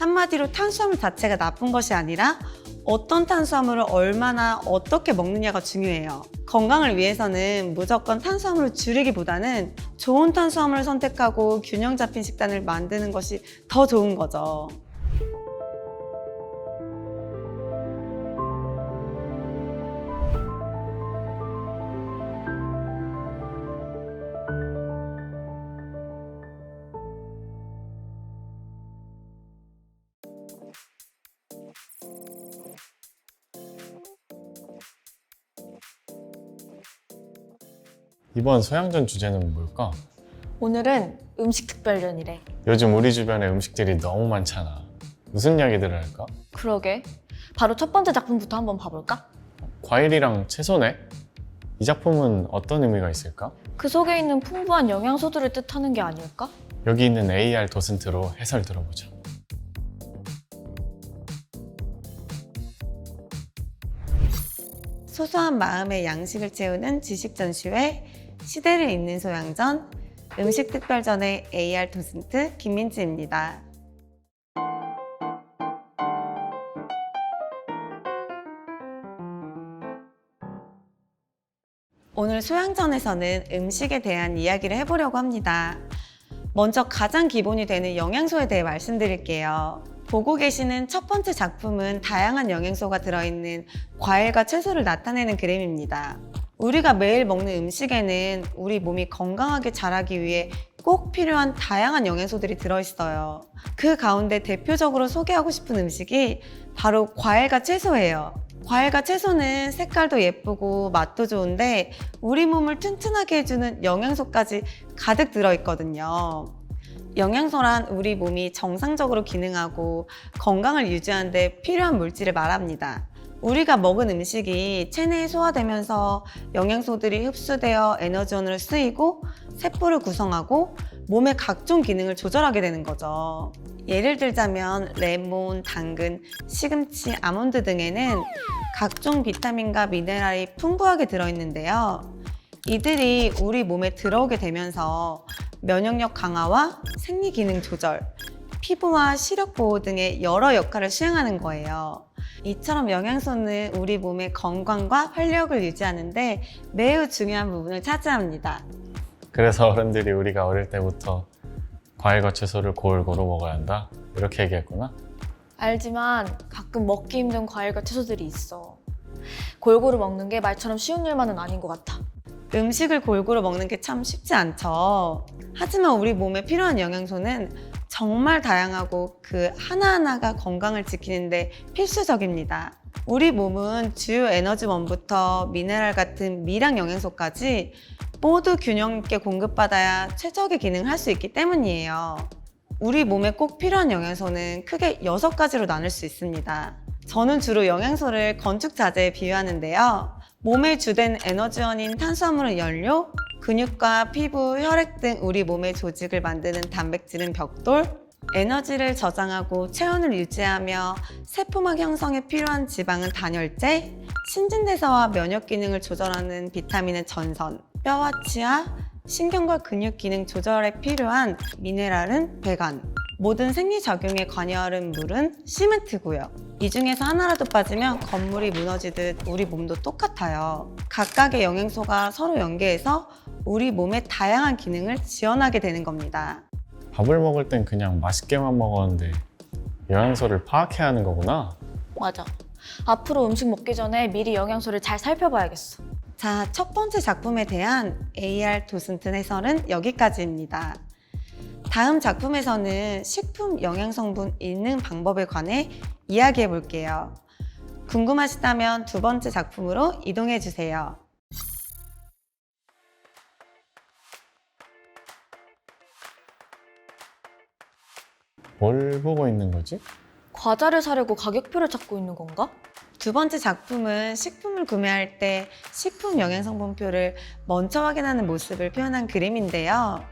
한마디로 탄수화물 자체가 나쁜 것이 아니라 어떤 탄수화물을 얼마나 어떻게 먹느냐가 중요해요. 건강을 위해서는 무조건 탄수화물을 줄이기보다는 좋은 탄수화물을 선택하고 균형 잡힌 식단을 만드는 것이 더 좋은 거죠. 이번 소양전 주제는 뭘까? 오늘은 음식 특별전이래. 요즘 우리 주변에 음식들이 너무 많잖아. 무슨 이야기들을 할까? 그러게. 바로 첫 번째 작품부터 한번 봐볼까? 과일이랑 채소네? 이 작품은 어떤 의미가 있을까? 그 속에 있는 풍부한 영양소들을 뜻하는 게 아닐까? 여기 있는 AR 도슨트로 해설 들어보자. 소소한 마음의 양식을 채우는 지식 전시회, 시대를 잇는 소양전, 음식 특별전의 AR 도슨트 김민지입니다. 오늘 소양전에서는 음식에 대한 이야기를 해보려고 합니다. 먼저 가장 기본이 되는 영양소에 대해 말씀드릴게요. 보고 계시는 첫 번째 작품은 다양한 영양소가 들어있는 과일과 채소를 나타내는 그림입니다. 우리가 매일 먹는 음식에는 우리 몸이 건강하게 자라기 위해 꼭 필요한 다양한 영양소들이 들어있어요. 그 가운데 대표적으로 소개하고 싶은 음식이 바로 과일과 채소예요. 과일과 채소는 색깔도 예쁘고 맛도 좋은데 우리 몸을 튼튼하게 해주는 영양소까지 가득 들어있거든요. 영양소란 우리 몸이 정상적으로 기능하고 건강을 유지하는 데 필요한 물질을 말합니다. 우리가 먹은 음식이 체내에 소화되면서 영양소들이 흡수되어 에너지원으로 쓰이고 세포를 구성하고 몸의 각종 기능을 조절하게 되는 거죠. 예를 들자면 레몬, 당근, 시금치, 아몬드 등에는 각종 비타민과 미네랄이 풍부하게 들어있는데요. 이들이 우리 몸에 들어오게 되면서 면역력 강화와 생리 기능 조절, 피부와 시력 보호 등의 여러 역할을 수행하는 거예요. 이처럼 영양소는 우리 몸의 건강과 활력을 유지하는데 매우 중요한 부분을 차지합니다. 그래서 어른들이 우리가 어릴 때부터 과일과 채소를 골고루 먹어야 한다? 이렇게 얘기했구나? 알지만 가끔 먹기 힘든 과일과 채소들이 있어. 골고루 먹는 게 말처럼 쉬운 일만은 아닌 것 같아. 음식을 골고루 먹는 게 참 쉽지 않죠. 하지만 우리 몸에 필요한 영양소는 정말 다양하고 그 하나하나가 건강을 지키는데 필수적입니다. 우리 몸은 주요 에너지원부터 미네랄 같은 미량 영양소까지 모두 균형 있게 공급받아야 최적의 기능을 할 수 있기 때문이에요. 우리 몸에 꼭 필요한 영양소는 크게 6가지로 나눌 수 있습니다. 저는 주로 영양소를 건축 자재에 비유하는데요. 몸의 주된 에너지원인 탄수화물은 연료, 근육과 피부, 혈액 등 우리 몸의 조직을 만드는 단백질은 벽돌, 에너지를 저장하고 체온을 유지하며 세포막 형성에 필요한 지방은 단열재, 신진대사와 면역 기능을 조절하는 비타민은 전선, 뼈와 치아, 신경과 근육 기능 조절에 필요한 미네랄은 배관, 모든 생리작용에 관여하는 물은 시멘트고요. 이 중에서 하나라도 빠지면 건물이 무너지듯 우리 몸도 똑같아요. 각각의 영양소가 서로 연계해서 우리 몸의 다양한 기능을 지원하게 되는 겁니다. 밥을 먹을 땐 그냥 맛있게만 먹었는데 영양소를 파악해야 하는 거구나? 맞아. 앞으로 음식 먹기 전에 미리 영양소를 잘 살펴봐야겠어. 자, 첫 번째 작품에 대한 AR 도슨트 해설은 여기까지입니다. 다음 작품에서는 식품 영양성분 읽는 방법에 관해 이야기해 볼게요. 궁금하시다면 두 번째 작품으로 이동해 주세요. 뭘 보고 있는 거지? 과자를 사려고 가격표를 찾고 있는 건가? 두 번째 작품은 식품을 구매할 때 식품 영양성분표를 먼저 확인하는 모습을 표현한 그림인데요.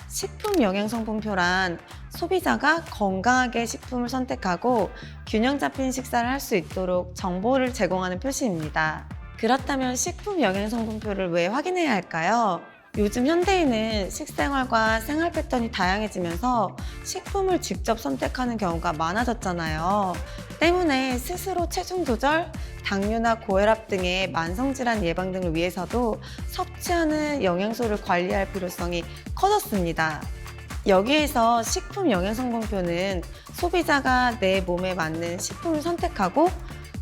식품 영양성분표란 소비자가 건강하게 식품을 선택하고 균형 잡힌 식사를 할 수 있도록 정보를 제공하는 표시입니다. 그렇다면 식품 영양성분표를 왜 확인해야 할까요? 요즘 현대인은 식생활과 생활 패턴이 다양해지면서 식품을 직접 선택하는 경우가 많아졌잖아요. 때문에 스스로 체중 조절, 당뇨나 고혈압 등의 만성질환 예방 등을 위해서도 섭취하는 영양소를 관리할 필요성이 커졌습니다. 여기에서 식품 영양성분표는 소비자가 내 몸에 맞는 식품을 선택하고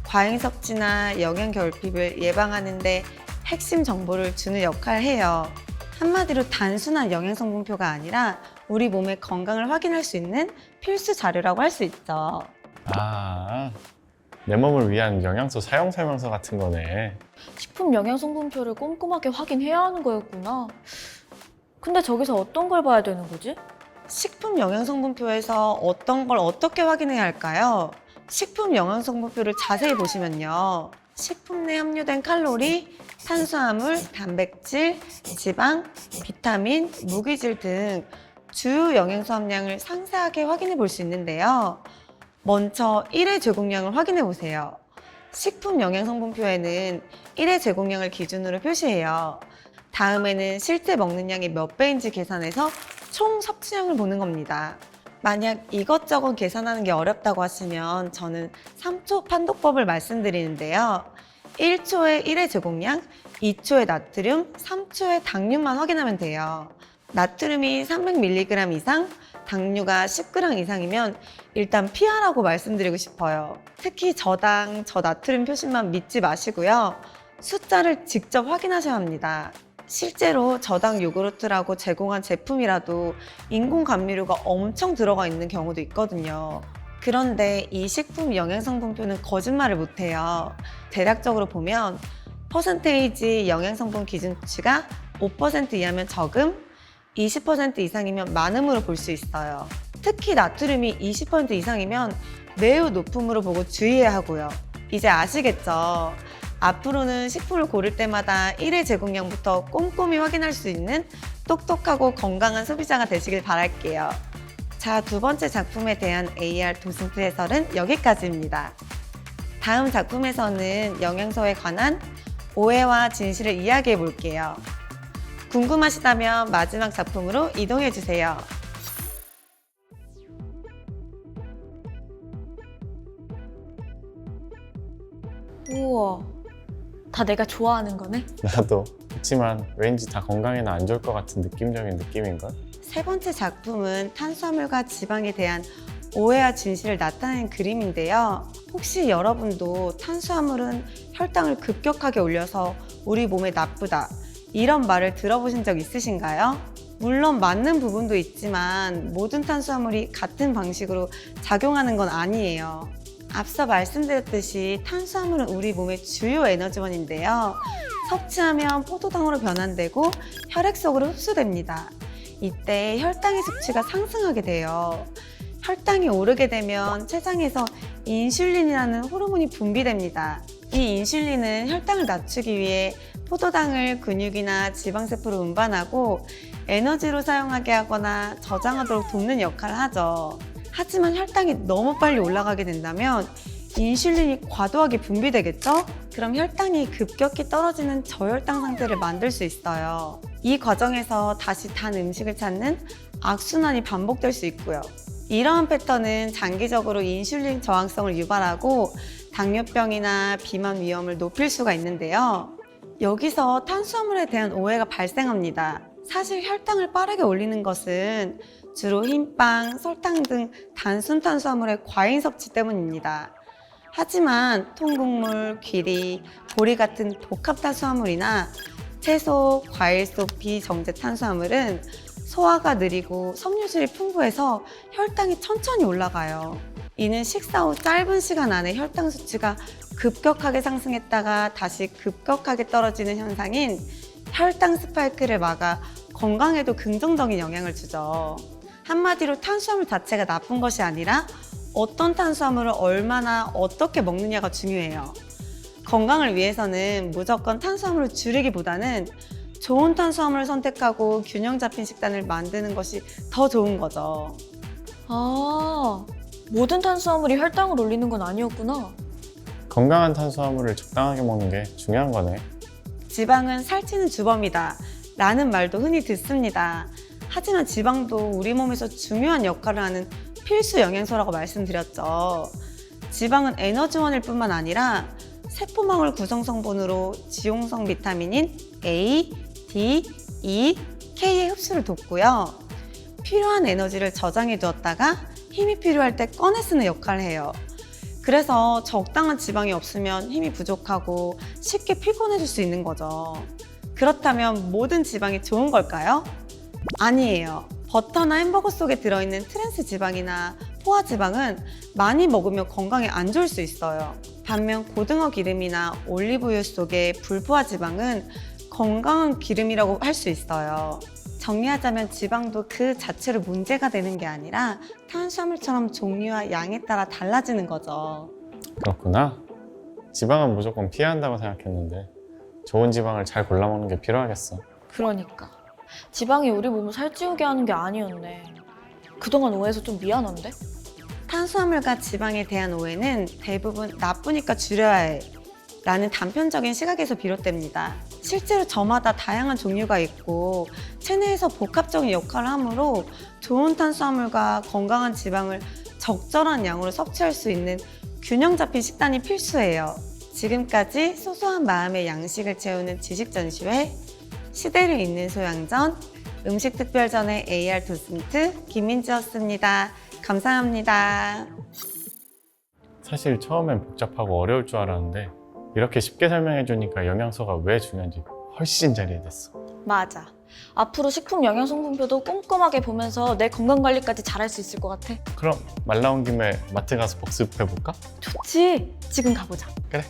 과잉 섭취나 영양 결핍을 예방하는 데 핵심 정보를 주는 역할을 해요. 한마디로 단순한 영양성분표가 아니라 우리 몸의 건강을 확인할 수 있는 필수 자료라고 할 수 있죠. 아, 내 몸을 위한 영양소 사용 설명서 같은 거네. 식품 영양성분표를 꼼꼼하게 확인해야 하는 거였구나. 근데 저기서 어떤 걸 봐야 되는 거지? 식품 영양성분표에서 어떤 걸 어떻게 확인해야 할까요? 식품 영양성분표를 자세히 보시면요. 식품 내 함유된 칼로리, 탄수화물, 단백질, 지방, 비타민, 무기질 등 주요 영양소 함량을 상세하게 확인해 볼 수 있는데요. 먼저 1회 제공량을 확인해 보세요. 식품 영양성분표에는 1회 제공량을 기준으로 표시해요. 다음에는 실제 먹는 양이 몇 배인지 계산해서 총 섭취량을 보는 겁니다. 만약 이것저것 계산하는 게 어렵다고 하시면 저는 3초 판독법을 말씀드리는데요. 1초에 1회 제공량, 2초에 나트륨, 3초에 당류만 확인하면 돼요. 나트륨이 300mg 이상, 당류가 10g 이상이면 일단 피하라고 말씀드리고 싶어요. 특히 저당, 저나트륨 표시만 믿지 마시고요. 숫자를 직접 확인하셔야 합니다. 실제로 저당 요구르트라고 제공한 제품이라도 인공 감미료가 엄청 들어가 있는 경우도 있거든요. 그런데 이 식품 영양성분표는 거짓말을 못해요. 대략적으로 보면 퍼센테이지 영양성분 기준치가 5% 이하면 적음, 20% 이상이면 많음으로 볼 수 있어요. 특히 나트륨이 20% 이상이면 매우 높음으로 보고 주의해야 하고요. 이제 아시겠죠? 앞으로는 식품을 고를 때마다 1회 제공량부터 꼼꼼히 확인할 수 있는 똑똑하고 건강한 소비자가 되시길 바랄게요. 자, 두 번째 작품에 대한 AR 도슨트 해설은 여기까지입니다. 다음 작품에서는 영양소에 관한 오해와 진실을 이야기해 볼게요. 궁금하시다면 마지막 작품으로 이동해 주세요. 우와, 다 내가 좋아하는 거네? 나도. 그렇지만 왠지 다 건강에는 안 좋을 것 같은 느낌적인 느낌인걸? 세 번째 작품은 탄수화물과 지방에 대한 오해와 진실을 나타내는 그림인데요. 혹시 여러분도 탄수화물은 혈당을 급격하게 올려서 우리 몸에 나쁘다, 이런 말을 들어보신 적 있으신가요? 물론 맞는 부분도 있지만 모든 탄수화물이 같은 방식으로 작용하는 건 아니에요. 앞서 말씀드렸듯이 탄수화물은 우리 몸의 주요 에너지원인데요. 섭취하면 포도당으로 변환되고 혈액 속으로 흡수됩니다. 이때 혈당의 수치가 상승하게 돼요. 혈당이 오르게 되면 췌장에서 인슐린이라는 호르몬이 분비됩니다. 이 인슐린은 혈당을 낮추기 위해 포도당을 근육이나 지방세포로 운반하고 에너지로 사용하게 하거나 저장하도록 돕는 역할을 하죠. 하지만 혈당이 너무 빨리 올라가게 된다면 인슐린이 과도하게 분비되겠죠? 그럼 혈당이 급격히 떨어지는 저혈당 상태를 만들 수 있어요. 이 과정에서 다시 단 음식을 찾는 악순환이 반복될 수 있고요. 이러한 패턴은 장기적으로 인슐린 저항성을 유발하고 당뇨병이나 비만 위험을 높일 수가 있는데요. 여기서 탄수화물에 대한 오해가 발생합니다. 사실 혈당을 빠르게 올리는 것은 주로 흰빵, 설탕 등 단순 탄수화물의 과잉 섭취 때문입니다. 하지만 통곡물, 귀리, 보리 같은 복합 탄수화물이나 채소, 과일 속 비정제 탄수화물은 소화가 느리고 섬유질이 풍부해서 혈당이 천천히 올라가요. 이는 식사 후 짧은 시간 안에 혈당 수치가 급격하게 상승했다가 다시 급격하게 떨어지는 현상인 혈당 스파이크를 막아 건강에도 긍정적인 영향을 주죠. 한마디로 탄수화물 자체가 나쁜 것이 아니라 어떤 탄수화물을 얼마나 어떻게 먹느냐가 중요해요. 건강을 위해서는 무조건 탄수화물을 줄이기보다는 좋은 탄수화물을 선택하고 균형 잡힌 식단을 만드는 것이 더 좋은 거죠. 아, 모든 탄수화물이 혈당을 올리는 건 아니었구나. 건강한 탄수화물을 적당하게 먹는 게 중요한 거네. 지방은 살찌는 주범이다. 라는 말도 흔히 듣습니다. 하지만 지방도 우리 몸에서 중요한 역할을 하는 필수 영양소라고 말씀드렸죠. 지방은 에너지원일 뿐만 아니라 세포망울 구성 성분으로 지용성 비타민인 A, D, E, K의 흡수를 돕고요. 필요한 에너지를 저장해 두었다가 힘이 필요할 때 꺼내 쓰는 역할을 해요. 그래서 적당한 지방이 없으면 힘이 부족하고 쉽게 피곤해질 수 있는 거죠. 그렇다면 모든 지방이 좋은 걸까요? 아니에요. 버터나 햄버거 속에 들어있는 트랜스 지방이나 포화 지방은 많이 먹으면 건강에 안 좋을 수 있어요. 반면 고등어 기름이나 올리브유 속의 불포화 지방은 건강한 기름이라고 할 수 있어요. 정리하자면 지방도 그 자체로 문제가 되는 게 아니라 탄수화물처럼 종류와 양에 따라 달라지는 거죠. 그렇구나. 지방은 무조건 피해야 한다고 생각했는데 좋은 지방을 잘 골라 먹는 게 필요하겠어. 그러니까 지방이 우리 몸을 살찌우게 하는 게 아니었네. 그동안 오해해서 좀 미안한데? 탄수화물과 지방에 대한 오해는 대부분 나쁘니까 줄여야 해 라는 단편적인 시각에서 비롯됩니다. 실제로 저마다 다양한 종류가 있고 체내에서 복합적인 역할을 하므로 좋은 탄수화물과 건강한 지방을 적절한 양으로 섭취할 수 있는 균형 잡힌 식단이 필수예요. 지금까지 소소한 마음의 양식을 채우는 지식 전시회, 시대를 잇는 소양전, 음식 특별전의 AR 도슨트 김민지였습니다. 감사합니다. 사실 처음엔 복잡하고 어려울 줄 알았는데 이렇게 쉽게 설명해 주니까 영양소가 왜 중요한지 훨씬 잘 이해됐어. 맞아. 앞으로 식품 영양 성분표도 꼼꼼하게 보면서 내 건강 관리까지 잘할 수 있을 것 같아. 그럼 말 나온 김에 마트 가서 복습해 볼까? 좋지. 지금 가보자. 그래.